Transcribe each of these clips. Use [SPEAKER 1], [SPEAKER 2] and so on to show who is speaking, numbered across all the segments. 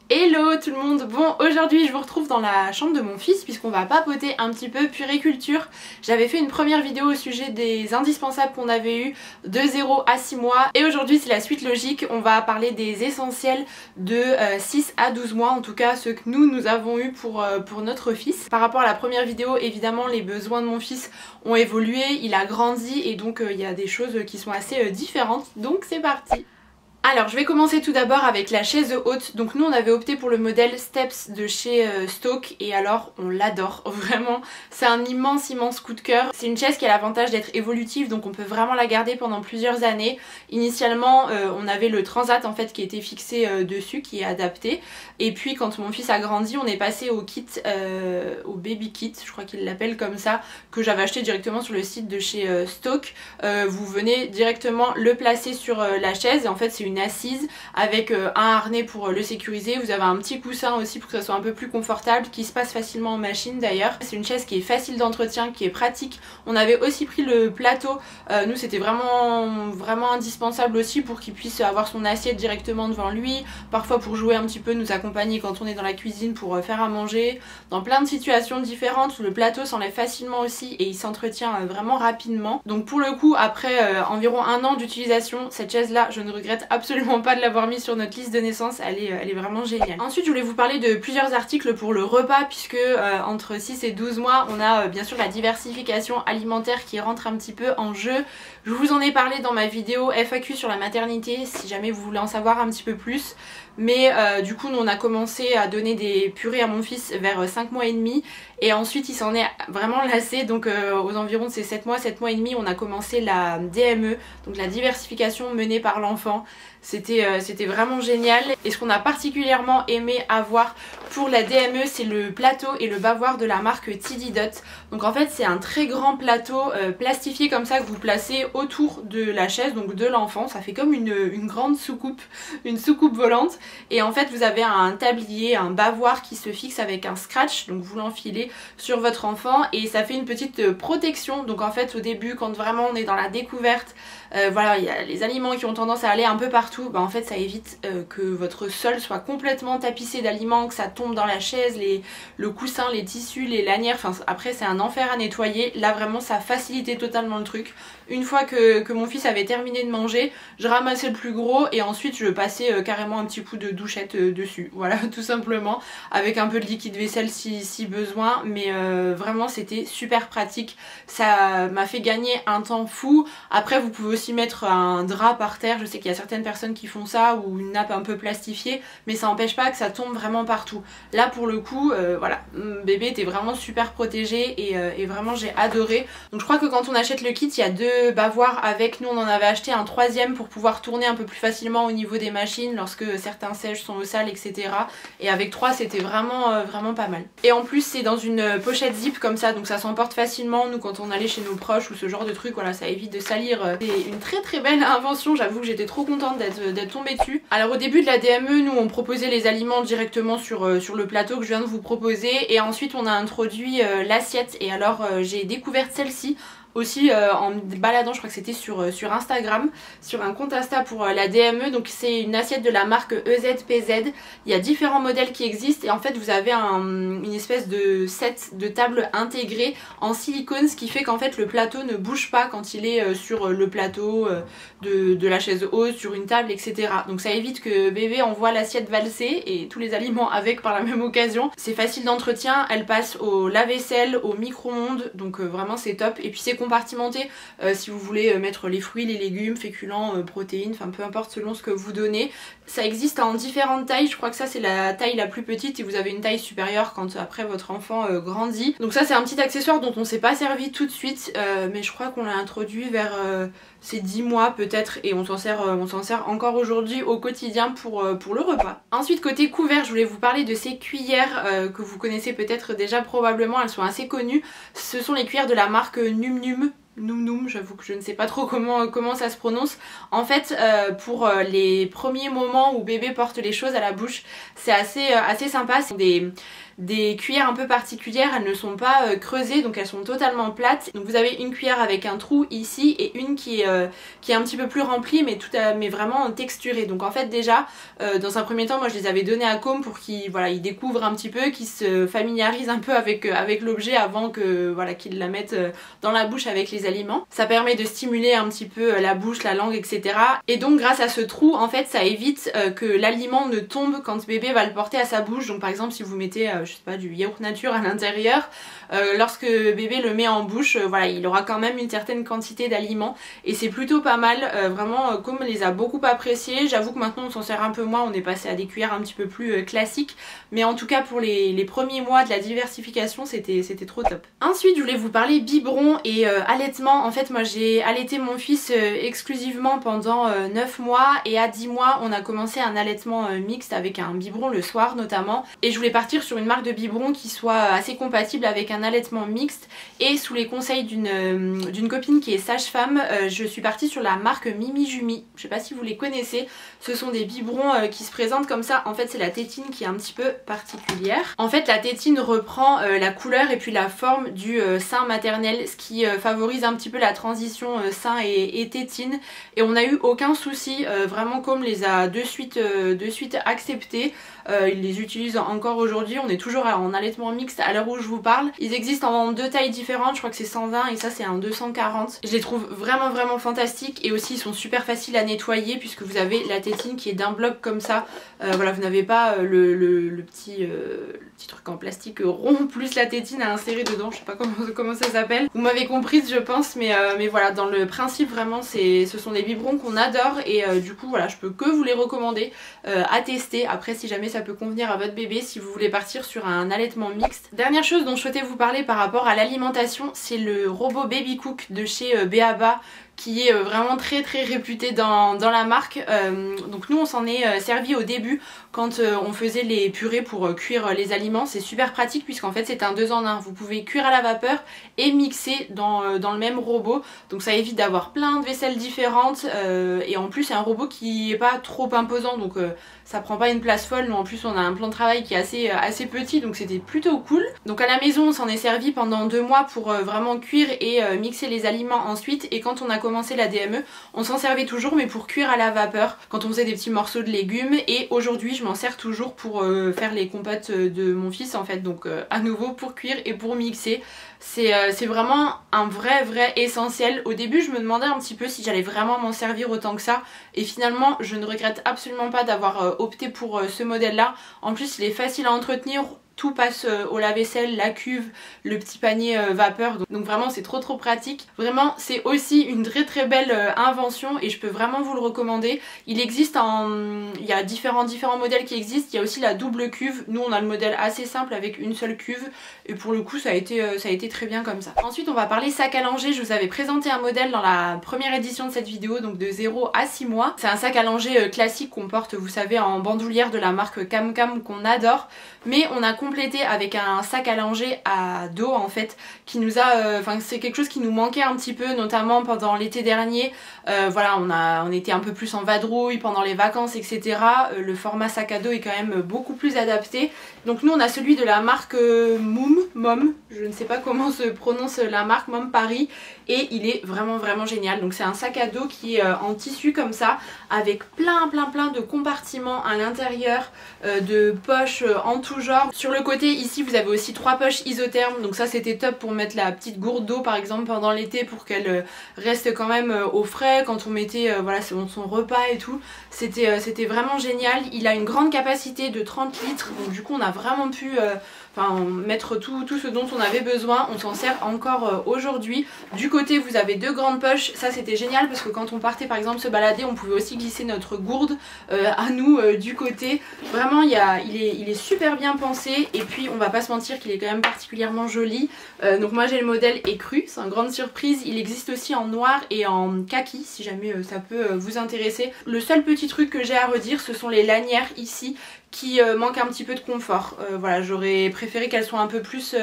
[SPEAKER 1] Hello tout le monde. Bon, aujourd'hui je vous retrouve dans la chambre de mon fils puisqu'on va papoter un petit peu puériculture. J'avais fait une première vidéo au sujet des indispensables qu'on avait eu de 0 à 6 mois et aujourd'hui c'est la suite logique. On va parler des essentiels de 6 à 12 mois, en tout cas ceux que nous avons eu pour notre fils. Par rapport à la première vidéo, évidemment les besoins de mon fils ont évolué, il a grandi et donc il y a des choses qui sont assez différentes. Donc c'est parti. Alors je vais commencer tout d'abord avec la chaise haute. Donc nous on avait opté pour le modèle Steps de chez Stoke et alors on l'adore vraiment. C'est un immense coup de cœur. C'est une chaise qui a l'avantage d'être évolutive, donc on peut vraiment la garder pendant plusieurs années. Initialement on avait le transat en fait qui était fixé dessus, qui est adapté. Et puis quand mon fils a grandi, on est passé au kit, au baby kit, je crois qu'il l'appelle comme ça, que j'avais acheté directement sur le site de chez Stoke. Vous venez directement le placer sur la chaise et en fait c'est une assise avec un harnais pour le sécuriser. Vous avez un petit coussin aussi pour que ça soit un peu plus confortable, qui se passe facilement en machine d'ailleurs. C'est une chaise qui est facile d'entretien, qui est pratique. On avait aussi pris le plateau, nous c'était vraiment indispensable aussi pour qu'il puisse avoir son assiette directement devant lui, parfois pour jouer un petit peu, nous accompagner quand on est dans la cuisine pour faire à manger, dans plein de situations différentes où le plateau s'enlève facilement aussi et il s'entretient vraiment rapidement. Donc pour le coup, après environ 1 an d'utilisation, cette chaise là je ne regrette absolument pas de l'avoir mis sur notre liste de naissance, elle est vraiment géniale. Ensuite je voulais vous parler de plusieurs articles pour le repas puisque entre 6 et 12 mois on a bien sûr la diversification alimentaire qui rentre un petit peu en jeu. Je vous en ai parlé dans ma vidéo FAQ sur la maternité si jamais vous voulez en savoir un petit peu plus. Mais du coup nous on a commencé à donner des purées à mon fils vers 5 mois et demi et ensuite il s'en est vraiment lassé, donc aux environs de ces 7 mois et demi on a commencé la DME, donc la diversification menée par l'enfant. C'était vraiment génial et ce qu'on a particulièrement aimé avoir pour la DME c'est le plateau et le bavoir de la marque Tididot. Donc en fait c'est un très grand plateau plastifié comme ça que vous placez autour de la chaise, donc de l'enfant. Ça fait comme une grande soucoupe, une soucoupe volante. Et en fait vous avez un tablier, un bavoir qui se fixe avec un scratch, donc vous l'enfilez sur votre enfant et ça fait une petite protection. Donc en fait au début quand vraiment on est dans la découverte, voilà, il y a les aliments qui ont tendance à aller un peu partout, bah en fait ça évite que votre sol soit complètement tapissé d'aliments, que ça tombe dans la chaise, le coussin, les tissus, les lanières, enfin après c'est un enfer à nettoyer. Là vraiment ça facilitait totalement le truc. Une fois que mon fils avait terminé de manger, je ramassais le plus gros et ensuite je passais carrément un petit coup de douchette dessus, voilà, tout simplement, avec un peu de liquide vaisselle si besoin, mais vraiment c'était super pratique. Ça m'a fait gagner un temps fou. Après vous pouvez aussi mettre un drap par terre, je sais qu'il y a certaines personnes qui font ça, ou une nappe un peu plastifiée, mais ça n'empêche pas que ça tombe vraiment partout. Là pour le coup, voilà, bébé était vraiment super protégé et vraiment j'ai adoré. Donc je crois que quand on achète le kit, il y a 2 bavoirs avec. Nous on en avait acheté un 3e pour pouvoir tourner un peu plus facilement au niveau des machines lorsque certains sièges sont au sale, etc. Et avec 3 c'était vraiment pas mal. Et en plus c'est dans une pochette zip comme ça, donc ça s'emporte facilement. Nous quand on allait chez nos proches ou ce genre de truc, voilà, ça évite de salir. C'est une très belle invention, j'avoue que j'étais trop contente d'être tombée dessus. Alors au début de la DME, nous on proposait les aliments directement sur le plateau que je viens de vous proposer et ensuite on a introduit l'assiette et alors j'ai découvert celle-ci aussi en me baladant, je crois que c'était sur Instagram, sur un compte Insta pour la DME. Donc c'est une assiette de la marque EZPZ. Il y a différents modèles qui existent et en fait vous avez une espèce de set de table intégrée en silicone, ce qui fait qu'en fait le plateau ne bouge pas quand il est sur le plateau de la chaise haute, sur une table, etc. Donc ça évite que bébé envoie l'assiette valser et tous les aliments avec par la même occasion. C'est facile d'entretien, elle passe au lave-vaisselle, au micro-ondes, donc vraiment c'est top. Et puis c'est compartimenté si vous voulez mettre les fruits, les légumes, féculents, protéines, enfin peu importe selon ce que vous donnez. Ça existe en différentes tailles, je crois que ça c'est la taille la plus petite et vous avez une taille supérieure quand après votre enfant grandit. Donc ça c'est un petit accessoire dont on s'est pas servi tout de suite, mais je crois qu'on l'a introduit vers ces 10 mois peut-être et on s'en sert encore aujourd'hui au quotidien pour le repas. Ensuite côté couvert, je voulais vous parler de ces cuillères que vous connaissez peut-être déjà probablement, elles sont assez connues. Ce sont les cuillères de la marque Num Num. Noum Noum, j'avoue que je ne sais pas trop comment ça se prononce. En fait, pour les premiers moments où bébé porte les choses à la bouche, c'est assez sympa. C'est des cuillères un peu particulières, elles ne sont pas creusées, donc elles sont totalement plates. Donc vous avez une cuillère avec un trou ici et une qui est un petit peu plus remplie mais mais vraiment texturée. Donc en fait déjà, dans un premier temps, moi je les avais données à Com pour qu'il il découvre un petit peu, qu'il se familiarise un peu avec l'objet avant que qu'il la mette dans la bouche avec les aliments. Ça permet de stimuler un petit peu la bouche, la langue, etc. Et donc grâce à ce trou, en fait ça évite que l'aliment ne tombe quand bébé va le porter à sa bouche. Donc par exemple si vous mettez je sais pas, du yaourt nature à l'intérieur, lorsque bébé le met en bouche, il aura quand même une certaine quantité d'aliments et c'est plutôt pas mal. Vraiment Com les a beaucoup appréciés. J'avoue que maintenant on s'en sert un peu moins, on est passé à des cuillères un petit peu plus classiques, mais en tout cas pour les premiers mois de la diversification c'était trop top. Ensuite je voulais vous parler biberon et allaitement. En fait moi j'ai allaité mon fils exclusivement pendant 9 mois et à 10 mois on a commencé un allaitement mixte avec un biberon le soir notamment, et je voulais partir sur une marque de biberon qui soit assez compatible avec un allaitement mixte, et sous les conseils d'une copine qui est sage-femme, je suis partie sur la marque Mimi Jumi. Je sais pas si vous les connaissez, ce sont des biberons qui se présentent comme ça. En fait c'est la tétine qui est un petit peu particulière. En fait la tétine reprend la couleur et puis la forme du sein maternel, ce qui favorise un petit peu la transition sein et tétine, et on n'a eu aucun souci, vraiment Com les a de suite acceptés. Ils les utilisent encore aujourd'hui, on est toujours en allaitement mixte à l'heure où je vous parle. Ils existent en 2 tailles différentes, je crois que c'est 120 et ça c'est un 240. Je les trouve vraiment fantastiques, et aussi ils sont super faciles à nettoyer puisque vous avez la tétine qui est d'un bloc comme ça. Vous n'avez pas le petit truc en plastique rond plus la tétine à insérer dedans, je sais pas comment ça s'appelle. Vous m'avez comprise je pense, mais voilà, dans le principe vraiment ce sont des biberons qu'on adore, et du coup voilà, je peux que vous les recommander à tester. Après si jamais ça peut convenir à votre bébé, si vous voulez partir sur un allaitement mixte. Dernière chose dont je souhaitais vous parler par rapport à l'alimentation, c'est le robot Baby Cook de chez Béaba, qui est vraiment très réputé dans la marque. Donc nous on s'en est servi au début quand on faisait les purées pour cuire les aliments. C'est super pratique puisqu'en fait c'est un 2 en 1. Vous pouvez cuire à la vapeur et mixer dans le même robot. Donc ça évite d'avoir plein de vaisselles différentes, et en plus c'est un robot qui est pas trop imposant, donc ça prend pas une place folle. Nous en plus on a un plan de travail qui est assez petit, donc c'était plutôt cool. Donc à la maison on s'en est servi pendant 2 mois pour vraiment cuire et mixer les aliments ensuite, et quand on a commencé la DME on s'en servait toujours mais pour cuire à la vapeur quand on faisait des petits morceaux de légumes, et aujourd'hui je m'en sers toujours pour faire les compotes de mon fils en fait, donc à nouveau pour cuire et pour mixer. C'est vraiment un vrai essentiel. Au début je me demandais un petit peu si j'allais vraiment m'en servir autant que ça, et finalement je ne regrette absolument pas d'avoir opté pour ce modèle là. En plus il est facile à entretenir, tout passe au lave-vaisselle, la cuve, le petit panier vapeur, donc vraiment c'est trop pratique. Vraiment c'est aussi une très belle invention et je peux vraiment vous le recommander. Il existe il y a différents modèles qui existent. Il y a aussi la double cuve. Nous on a le modèle assez simple avec une seule cuve, et pour le coup ça a été très bien comme ça. Ensuite on va parler sac à langer. Je vous avais présenté un modèle dans la première édition de cette vidéo, donc de 0 à 6 mois. C'est un sac à langer classique qu'on porte, vous savez, en bandoulière de la marque Cam Cam qu'on adore, mais on a complété avec un sac à langer à dos en fait, qui nous a, c'est quelque chose qui nous manquait un petit peu, notamment pendant l'été dernier. On était un peu plus en vadrouille pendant les vacances, etc. Le format sac à dos est quand même beaucoup plus adapté. Donc nous on a celui de la marque Mom, je ne sais pas comment se prononce la marque, Mom Paris, et il est vraiment génial. Donc c'est un sac à dos qui est en tissu comme ça, avec plein de compartiments à l'intérieur, de poches en tout genre. Sur le côté ici vous avez aussi 3 poches isothermes, donc ça c'était top pour mettre la petite gourde d'eau par exemple pendant l'été, pour qu'elle reste quand même au frais quand on mettait son repas et tout. C'était vraiment génial. Il a une grande capacité de 30 litres, donc du coup on a vraiment pu mettre tout ce dont on avait besoin. On s'en sert encore aujourd'hui. Du côté vous avez 2 grandes poches, ça c'était génial parce que quand on partait par exemple se balader, on pouvait aussi glisser notre gourde à nous du côté. Vraiment il est super bien pensé, et puis on va pas se mentir qu'il est quand même particulièrement joli. Donc moi j'ai le modèle écru, c'est une grande surprise. Il existe aussi en noir et en kaki si jamais ça peut vous intéresser. Le seul petit truc que j'ai à redire, ce sont les lanières ici qui manquent un petit peu de confort. Voilà, j'aurais préféré qu'elles soient un peu plus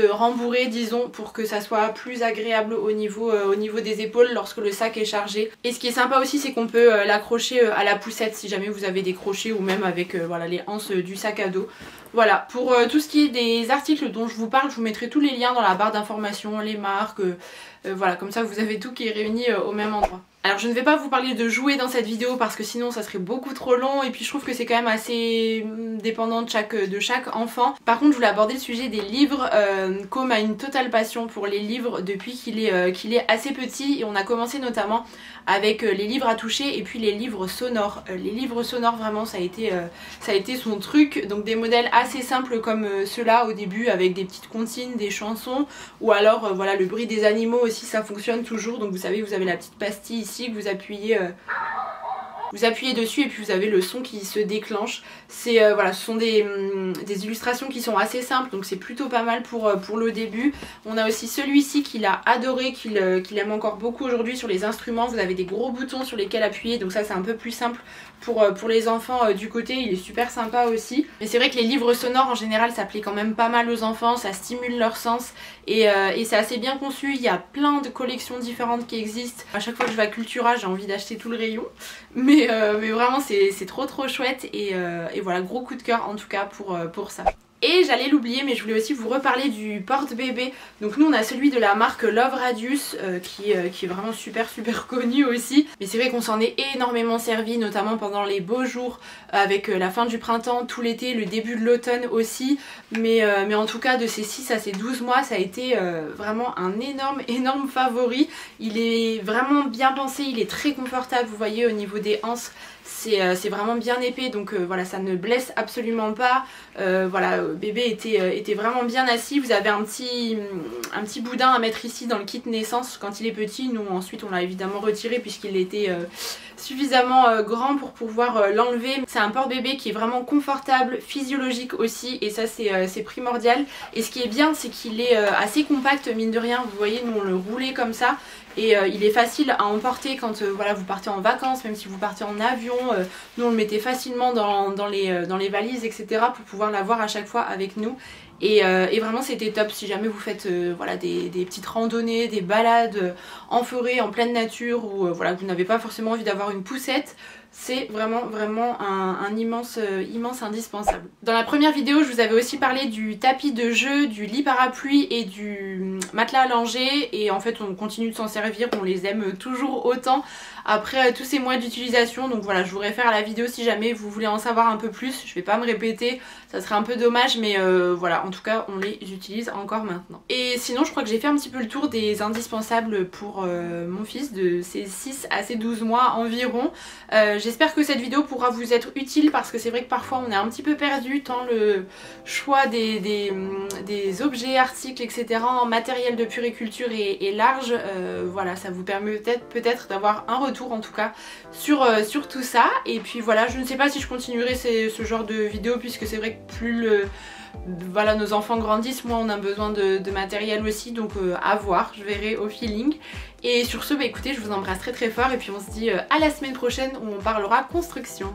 [SPEAKER 1] rembourrées, disons, pour que ça soit plus agréable au niveau des épaules lorsque le sac est chargé. Et ce qui est sympa aussi, c'est qu'on peut l'accrocher à la poussette si jamais vous avez des crochets, ou même avec voilà, les anses du sac à dos. Voilà, pour tout ce qui est des articles dont je vous parle, je vous mettrai tous les liens dans la barre d'informations, les marques, voilà, comme ça vous avez tout qui est réuni au même endroit. Alors je ne vais pas vous parler de jouets dans cette vidéo parce que sinon ça serait beaucoup trop long, et puis je trouve que c'est quand même assez dépendant de chaque enfant. Par contre je voulais aborder le sujet des livres. Com a une totale passion pour les livres depuis qu'il est assez petit, et on a commencé notamment avec les livres à toucher et puis les livres sonores. Les livres sonores vraiment ça a été son truc, donc des modèles assez simples comme ceux-là au début avec des petites comptines, des chansons, ou alors voilà, le bruit des animaux aussi, ça fonctionne toujours. Donc vous savez, vous avez la petite pastille ici que vous appuyez dessus et puis vous avez le son qui se déclenche. C'est voilà, ce sont des illustrations qui sont assez simples, donc c'est plutôt pas mal pour le début. On a aussi celui-ci qu'il a adoré, qu'il aime encore beaucoup aujourd'hui sur les instruments. Vous avez des gros boutons sur lesquels appuyer, donc ça c'est un peu plus simple pour les enfants du côté, il est super sympa aussi. Mais c'est vrai que les livres sonores en général ça plaît quand même pas mal aux enfants, ça stimule leur sens et c'est assez bien conçu. Il y a plein de collections différentes qui existent. À chaque fois que je vais à Cultura j'ai envie d'acheter tout le rayon, mais vraiment c'est trop chouette, et voilà, gros coup de cœur en tout cas pour ça. Et j'allais l'oublier, mais je voulais aussi vous reparler du porte-bébé. Donc nous on a celui de la marque Love Radius qui est vraiment super connu aussi. Mais c'est vrai qu'on s'en est énormément servi, notamment pendant les beaux jours avec la fin du printemps, tout l'été, le début de l'automne aussi. Mais en tout cas de ces 6 à ces 12 mois ça a été vraiment un énorme favori. Il est vraiment bien pensé, il est très confortable, vous voyez au niveau des anses. C'est vraiment bien épais, donc voilà, ça ne blesse absolument pas. Voilà, bébé était vraiment bien assis. Vous avez un petit boudin à mettre ici dans le kit naissance quand il est petit. Nous ensuite on l'a évidemment retiré puisqu'il était suffisamment grand pour pouvoir l'enlever. C'est un porte-bébé qui est vraiment confortable, physiologique aussi, et ça c'est primordial. Et ce qui est bien, c'est qu'il est assez compact mine de rien. Vous voyez, nous on le roulait comme ça. Et il est facile à emporter quand voilà, vous partez en vacances, même si vous partez en avion. Nous on le mettait facilement dans les valises, etc. pour pouvoir l'avoir à chaque fois avec nous. Et vraiment c'était top si jamais vous faites voilà, des petites randonnées, des balades en forêt, en pleine nature, ou voilà, vous n'avez pas forcément envie d'avoir une poussette. C'est vraiment un immense indispensable. Dans la première vidéo je vous avais aussi parlé du tapis de jeu, du lit parapluie et du matelas allongé, et en fait on continue de s'en servir, on les aime toujours autant après tous ces mois d'utilisation. Donc voilà, je vous réfère à la vidéo si jamais vous voulez en savoir un peu plus. Je vais pas me répéter, ça serait un peu dommage, mais voilà, en tout cas on les utilise encore maintenant. Et sinon je crois que j'ai fait un petit peu le tour des indispensables pour mon fils de ses 6 à ses 12 mois environ. J'espère que cette vidéo pourra vous être utile, parce que c'est vrai que parfois on est un petit peu perdu tant le choix des objets, articles, etc. en matériel de puériculture est large. Voilà, ça vous permet peut-être d'avoir un retour en tout cas sur tout ça. Et puis voilà, je ne sais pas si je continuerai ce genre de vidéo, puisque c'est vrai que plus voilà, nos enfants grandissent, moins on a besoin de matériel aussi, donc à voir, je verrai au feeling. Et sur ce, bah écoutez, je vous embrasse très fort, et puis on se dit à la semaine prochaine où on parlera construction.